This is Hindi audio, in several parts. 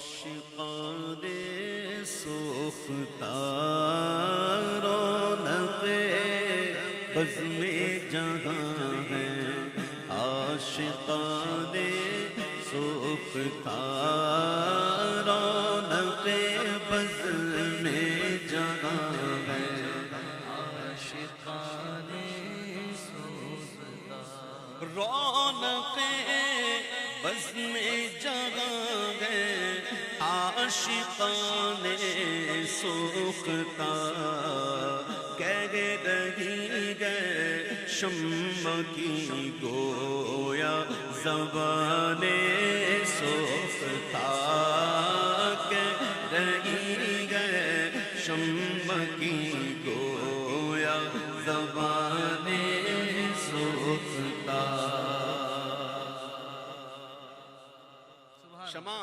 आशिकाने सोख्तार रौनक़े बज़्मे जहाँ है, आशिकाने सोख्तार रौनक़े बज़्मे जहाँ है, आशिकाने सोख्तार रौनक़े बज़्मे जहाँ है, आशिकाने सोख्तार कह रही है शम्मा की गोया ज़बाने सोख्तार कह रही है शम्मा की गोया ज़बाने सोख्तार। शमा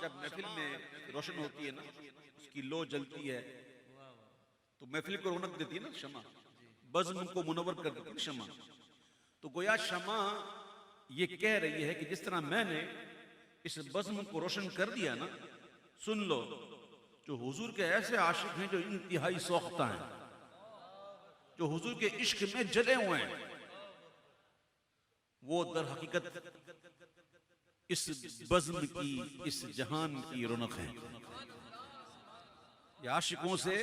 जब महफिल में रोशन होती है ना, उसकी लो जलती है तो महफिल को रौनक देती है ना शमा, बज़्म को मुनव्वर कर देती है शमा। तो गोया शमा ये कह रही है कि जिस तरह मैंने इस बज़्म को रोशन कर दिया ना, सुन लो जो हुजूर के ऐसे आशिक हैं जो इंतहाई सोख्ता हैं, जो हुजूर के इश्क में जले हुए हैं, वो दर हकीकत इस बज़्म की, इस जहान की रौनक है। ये आशिकों से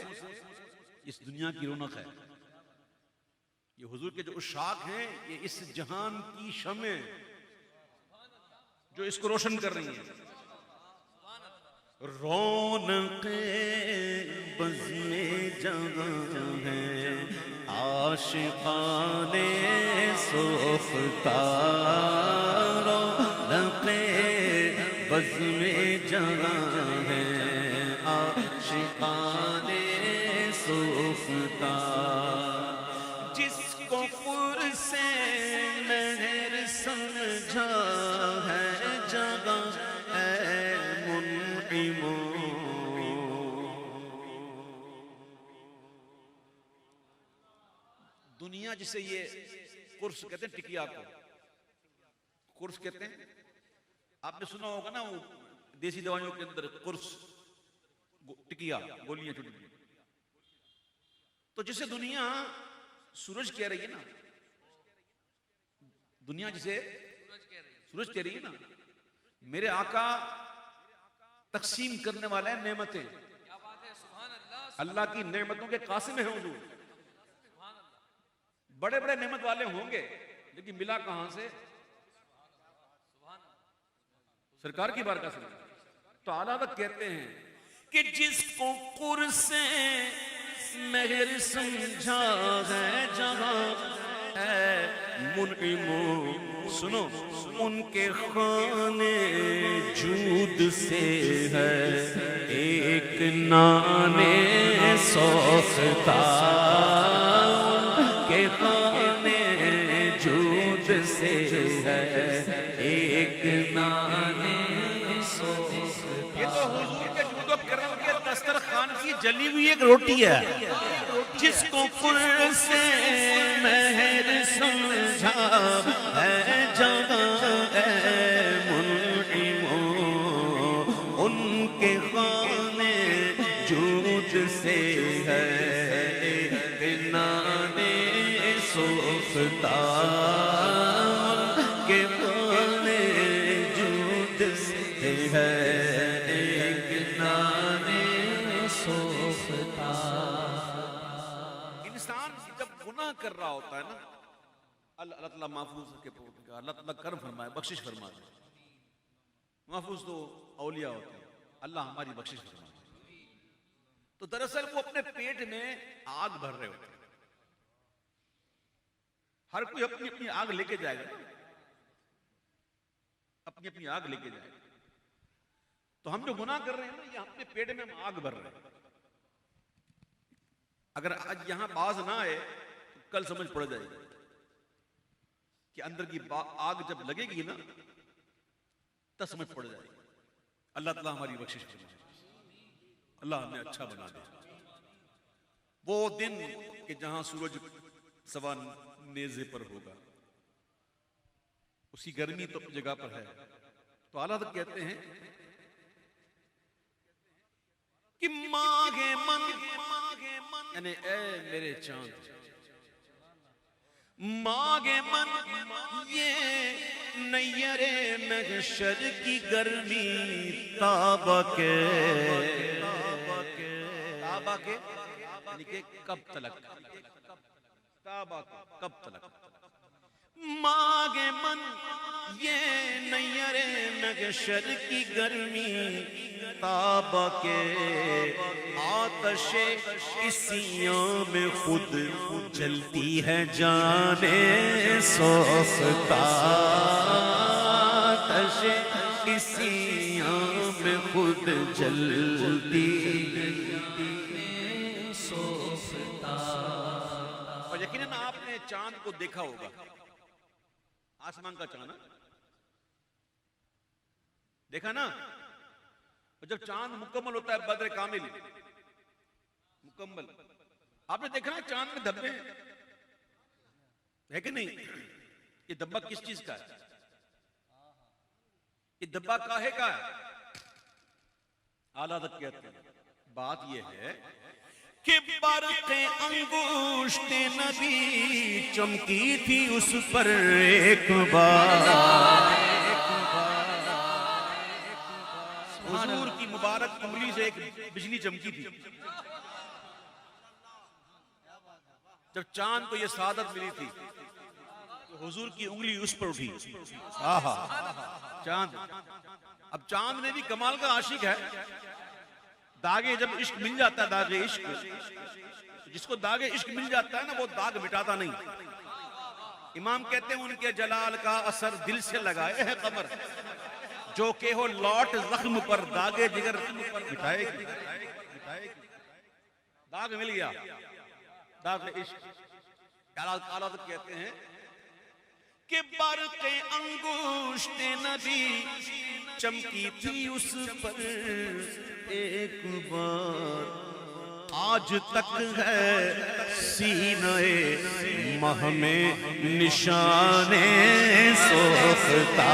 इस दुनिया की रौनक है। ये हुजूर के जो उशाक हैं, ये इस जहान की शमें जो इसको रोशन कर रही हैं। रौनक़े बज़्मे जहाँ है, आशिकाने सोख्तार रौनक़े बज़्मे जहाँ है, आशिकाने सोख्तार जिसको क़ुर्से मेहर समझा है जगह है मुनइमो। दुनिया जिसे ये कुर्स कहते हैं, टिकिया को कुर्स कहते हैं। आपने सुना होगा ना वो देसी दवाइयों के अंदर कुर्स, टिकिया, गोलियां छोटी। तो जिसे दुनिया सूरज कह रही है ना, दुनिया जिसे सूरज कह रही है ना, मेरे आका तकसीम करने वाले हैं नेमतें। क्या बात है, सुभान अल्लाह। अल्लाह की नेमतों के कासिम है हुजूर। बड़े बड़े नेमत वाले होंगे लेकिन मिला कहां से? सरकार की बारगाह से। तो आला तक कहते हैं कि जिसको कुर्से मेहर समझा है जहां है मुनइमो, सुनो उनके खाने जूद से है एक नाने सोख्तार के खाने जूद से है एक नाने सोख्तार। ये तो हुजूर के जूद व करम के दस्तरखान की जली हुई एक रोटी है। जिसको कुर्से मेहर समझा है जहाँ है मुनइमो, उनके खाने जूद से है एक नाने सोख्तार के खाने जूद से है एक नाने सोख्तार। इंसान जब गुनाह कर रहा होता है ना, अल्लाह ताला महफूज के परवरदिगार, अल्लाह ताला करम फरमाए, बख्शिश फरमाए। महफूज तो औलिया होते हैं, अल्लाह हमारी बख्शिश फरमाए। तो दरअसल वो अपने पेट में आग भर रहे होते हैं। हर कोई अपनी अपनी आग लेके जाएगा ना, अपनी अपनी आग लेके जाएगा। तो हम जो गुनाह कर रहे हैं ना, ये अपने पेट में हम आग भर रहे हैं। अगर आज यहां बाज ना आए तो कल समझ पड़ जाएगी कि अंदर की आग जब लगेगी ना तब समझ पड़ जाएगी। अल्लाह ताला हमारी बख्शिश फरमाए, अल्लाह हमें अच्छा बना दे। वो दिन कि जहां सूरज सवा नेज़े पर होगा, उसकी गर्मी तो जगह पर है। तो आला तक कहते हैं कि मांगे मन यानी ए मेरे चांद, मांगे मन ये नैयरे महशर की गर्मी ताबा के यानी कि कब तलक, ताबा कब तलक, मांगे मन ये नैयरे महशर की गर्मी ताबा के, आतशे इसियों में खुद जलती है जाने सोखता, आतशे इसियों में खुद जलती सोखता। और यकीनन आपने चांद को देखा होगा, आसमान का चांद देखा ना। और जब चांद मुकम्मल होता है, बद्र कामिल मुकम्मल, आपने देखा ना चांद में धब्बे है कि नहीं? ये धब्बा किस चीज का है? ये धब्बा काहे का है? आला तक कहते हैं बात ये है कि बरक़े अंगूष्ठे नबी चमकी थी उस पर एक बार, हुजूर की मुबारक उंगली से एक बिजली चमकी थी। जब चांद को यह सादत मिली थी तो हुजूर की उंगली उस पर उठी। आहा चांद, अब चांद ने भी कमाल का आशिक है। दागे जब इश्क मिल जाता है, दागे इश्क, जिसको दागे इश्क मिल जाता है ना, वो दाग मिटाता नहीं। इमाम कहते हैं उनके जलाल का असर दिल से लगाए है कमर, जो के हो लौट जख्म पर दागे जिगर मिटाएगी। दाग मिल गया, दाग इश्क। आला तो कहते हैं कि बरक़े अंगूष्ठे नबी चमकी थी उस पर एक बार, आज तक है सीने मह में निशाने सोखता,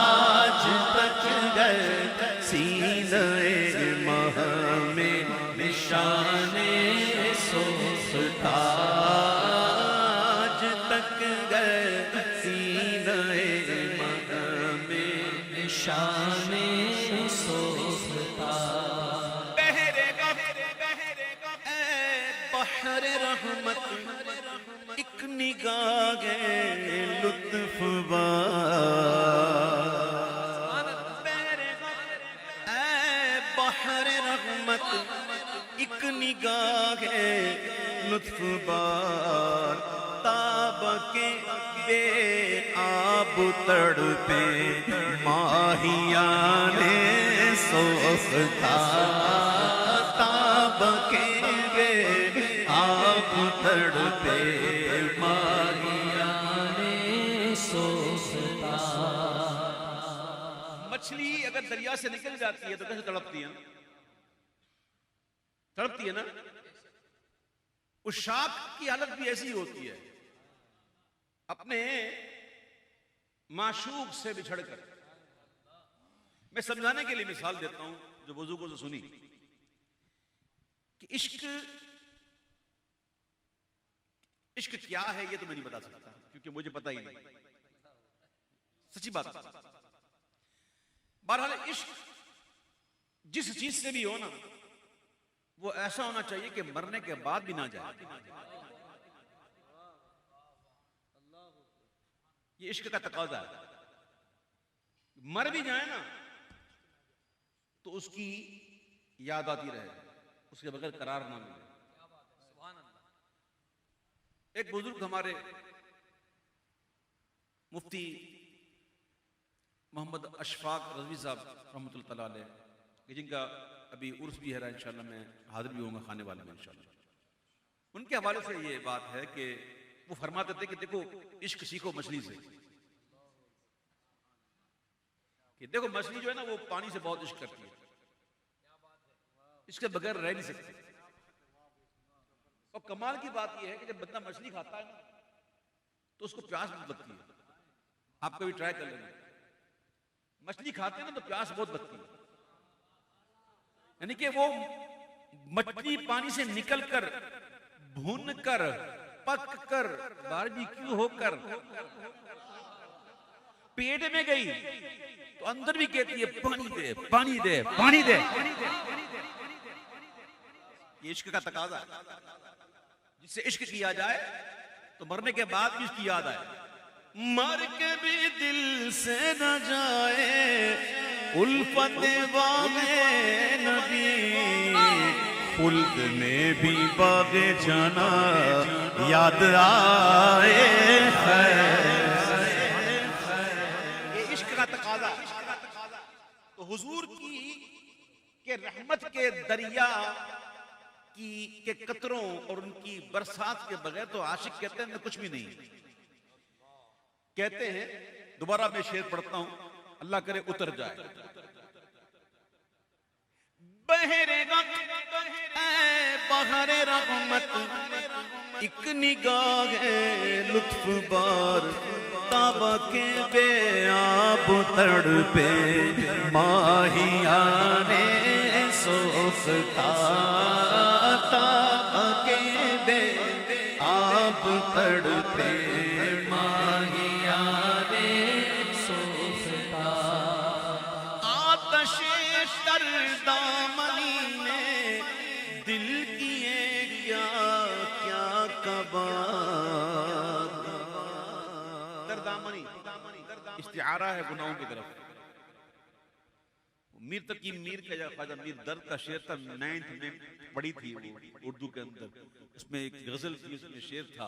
आज तक है सीने मह में निशाने सोखता, आज तक है सीने मह में निशाने सोखता। बहरे रहमत एक निगाह लुत्फ़बार, बहरे रहमत एक निगाह लुत्फ़बार, ताब के बेआब तड़पे माहियाने सोखता, ताब के बेआब तड़पे माहियाने सोखता। मछली अगर दरिया से निकल जाती है तो कैसे तड़पती है ना, तड़पती है ना। उस शाख की हालत भी ऐसी होती है, अपने माशूक से बिछड़कर। मैं समझाने के लिए मिसाल देता हूं जो बुजुर्गों से सुनी कि इश्क क्या है ये तो मैं नहीं बता सकता, क्योंकि मुझे पता ही नहीं, सच्ची बात। बहरहाल इश्क जिस चीज से भी हो ना, वो ऐसा होना चाहिए कि मरने के बाद भी ना जाए। ये इश्क का तकाजा है। मर भी जाए ना तो उसकी याद आती रहे, उसके बगैर करार ना मिले। एक बुजुर्ग हमारे मुफ्ती मोहम्मद अशफाक रज़वी साहब रहमतुल्लाह तआला अलैह, जिनका अभी उर्स भी है, इंशाल्लाह मैं हाजिर भी होऊंगा खाने वाले में इंशाल्लाह। उनके हवाले से ये बात है कि वो फरमाते थे कि देखो इश्क सीखो मछली से, कि देखो मछली जो है ना वो पानी से बहुत इश्क करती है, इसके बगैर रह नहीं सकती। और कमाल की बात यह है कि जब बंदा मछली खाता है ना तो उसको प्यास बहुत लगती है। आप कभी ट्राई कर लेंगे, मछली खाते हैं ना तो प्यास बहुत लगती है। यानी कि वो मछली पानी से निकलकर भून कर पक कर बारबेक्यू होकर पेट में गई तो अंदर भी कहती है पानी दे पानी दे पानी दे। ये इश्क का तकाजा है। जिससे इश्क किया जाए तो मरने के बाद भी इसकी याद आए। मर के भी दिल से न जाए उल्फत वाले नबी, खुल्द में भी बागे जाना याद आए है। ये इश्क का तकाजा। तो हुजूर की के रहमत के दरिया के कतरों और उनकी बरसात के बगैर तो आशिक कहते हैं मैं कुछ भी नहीं। कहते हैं, दोबारा मैं शेर पढ़ता हूं, अल्लाह करे उतर जाए। बहरे बहरे रहमत एक निगाह लुत्फ बार ताबा के बेआब तड़पे माहियाने सोखता, ताबा के बेआब तड़पे माहियाने सोखता। आतशे तर दामनी में दिल किए क्या क्या कबार। दरदामनी इस्तिआरा है गुनाहों की तरफ। मीर तकी मीर का ख्वाजा मीर दर्द का शेर था, 9th में पढ़ी थी उर्दू के अंदर। उसमें एक गजल थी, उसमें शेर था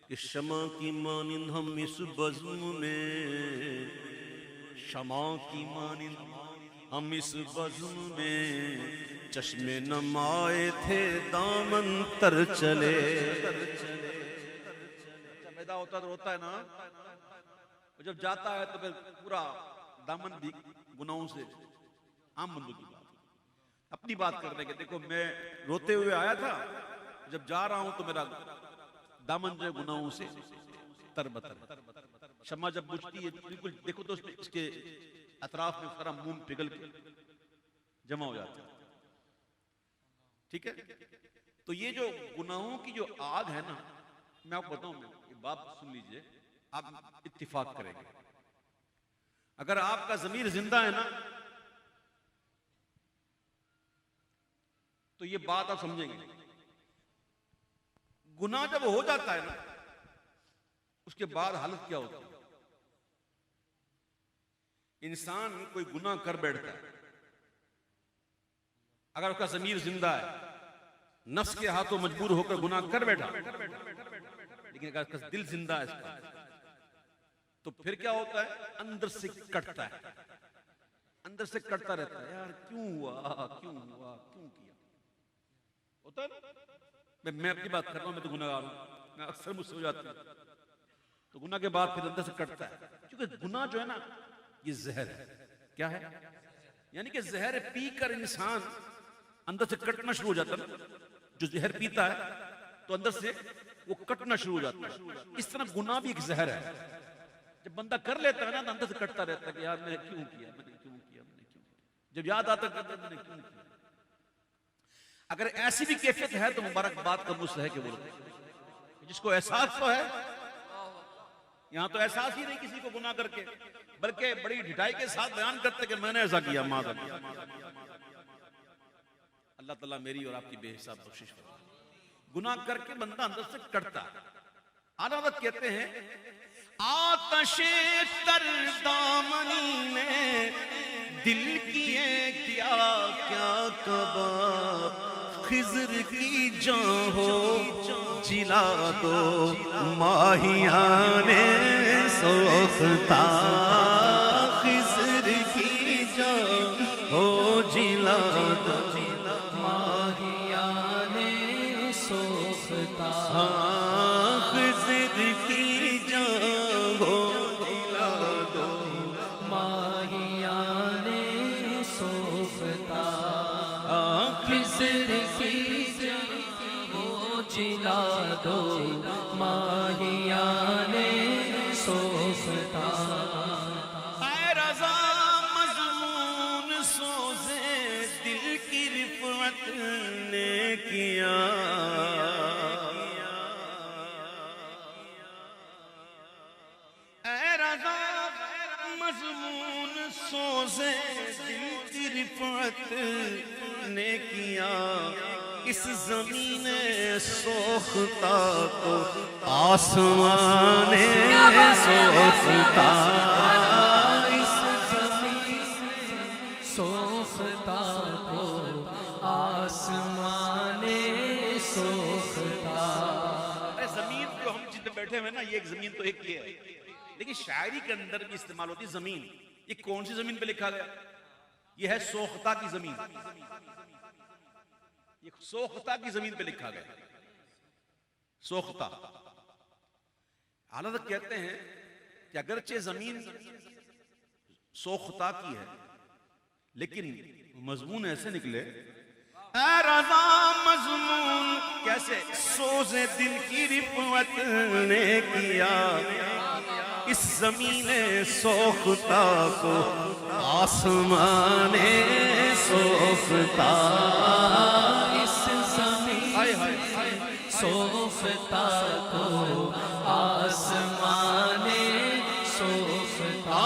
कि शमा की मानिंद हम इस बज़्म में, शमा की मानिंद हम इस बज़्म में चश्मे नमाए थे दामन तर चले। पैदा होता तो होता है ना, जब जाता है तो फिर पूरा दामन भी गुनाहों से आम बंदों की बात। अपनी बात करने के, देखो मैं रोते हुए आया था, जब जा रहा हूं तो मेरा दामन जो गुनाहों से तरबतर। शम्मा जब बुझती है बिल्कुल देखो तो इसके अतराफ में सारा मोम पिघल के जमा हो जाता है। ठीक है, तो ये जो गुनाहों की जो आग है ना, मैं आपको बताऊं, ये बात सुन लीजिए, आप इत्तिफाक करेंगे। अगर आपका ज़मीर जिंदा है ना तो ये बात आप समझेंगे। गुनाह जब हो जाता है ना उसके बाद हालत क्या होती है। इंसान कोई गुनाह कर बैठता है, अगर उसका ज़मीर जिंदा है, नफ्स के हाथों मजबूर होकर गुनाह कर बैठा, लेकिन अगर उसका दिल जिंदा है इसका, तो फिर क्या होता है, अंदर से कटता है, अंदर से कटता रहता है, यार क्यों हुआ क्यों हुआ क्यों किया, होता है ना। मैं अपनी बात कर रहा हूं, मैं तो गुनाहगार हूं, मैं अक्सर मुझसे हो जाती है, तो गुनाह के बाद फिर अंदर से कटता है। क्योंकि गुनाह जो है ना ये जहर है। क्या है? यानी कि जहर पीकर इंसान अंदर से कटना शुरू हो जाता है ना। जो जहर पीता है तो अंदर से वो कटना शुरू हो जाता है। इस तरह गुनाह भी एक जहर है। जब बंदा कर लेता है ना तो अंदर से कटता रहता है कि यार मैंने क्यों किया, मैंने क्यों किया, मैंने क्यों किया। जब याद आता है मैंने क्यों किया। अगर ऐसी भी कैफियत है तो मुबारकबाद का मुझसे है कि बोलो जिसको एहसास तो है। यहां तो एहसास ही नहीं किसी को गुनाह करके, बल्कि बड़ी ढिठाई के साथ बयान करते कि मैंने ऐसा किया, माज़अल्लाह। अल्लाह ताला मेरी और आपकी बेहिसाब बख्शिश करे। गुनाह करके बंदा अंदर से कटता है। आदावत कहते हैं, आतशे तर दामनी में दिल किए क्या क्या कबाब, खिज़र की जान हो जिला दो माहियाने सोखता, खिज़र की जान हो जिला दो माहियाने सोखता, खिज़र की जान हो जिला दो माहियाने सोखता, खिज़र की जान हो जिला दो माहियाने सोखता। ऐ रज़ा मज़मून सोज़े दिल की रिफ़ ने किया। ऐ रज़ा मज़मून सोज़े दिल की रिफ़त ने किया। इस ज़मीन सोख्ता को आसमान सोख्ता, इस ज़मीन सोख्ता को आसमान सोख्ता। अरे जमीन जो हम जितने बैठे हुए ना, ये एक जमीन तो एक ये है, लेकिन शायरी के अंदर भी इस्तेमाल होती है जमीन। ये कौन सी जमीन पे लिखा गया? ये है सोख्ता की जमीन। ये सोख्ता की जमीन पे लिखा गया, सोख्ता। हालांकि कहते हैं कि अगरचे जमीन सोख्ता की है, लेकिन मजमून ऐसे निकले, ऐ रज़ा मज़मून कैसे सोज़े दिल की रिफ़त ने किया। इस ज़मीन सोख्ता को आसमान सोख्ता, इस ज़मीन सोख्ता को आसमान सोख्ता।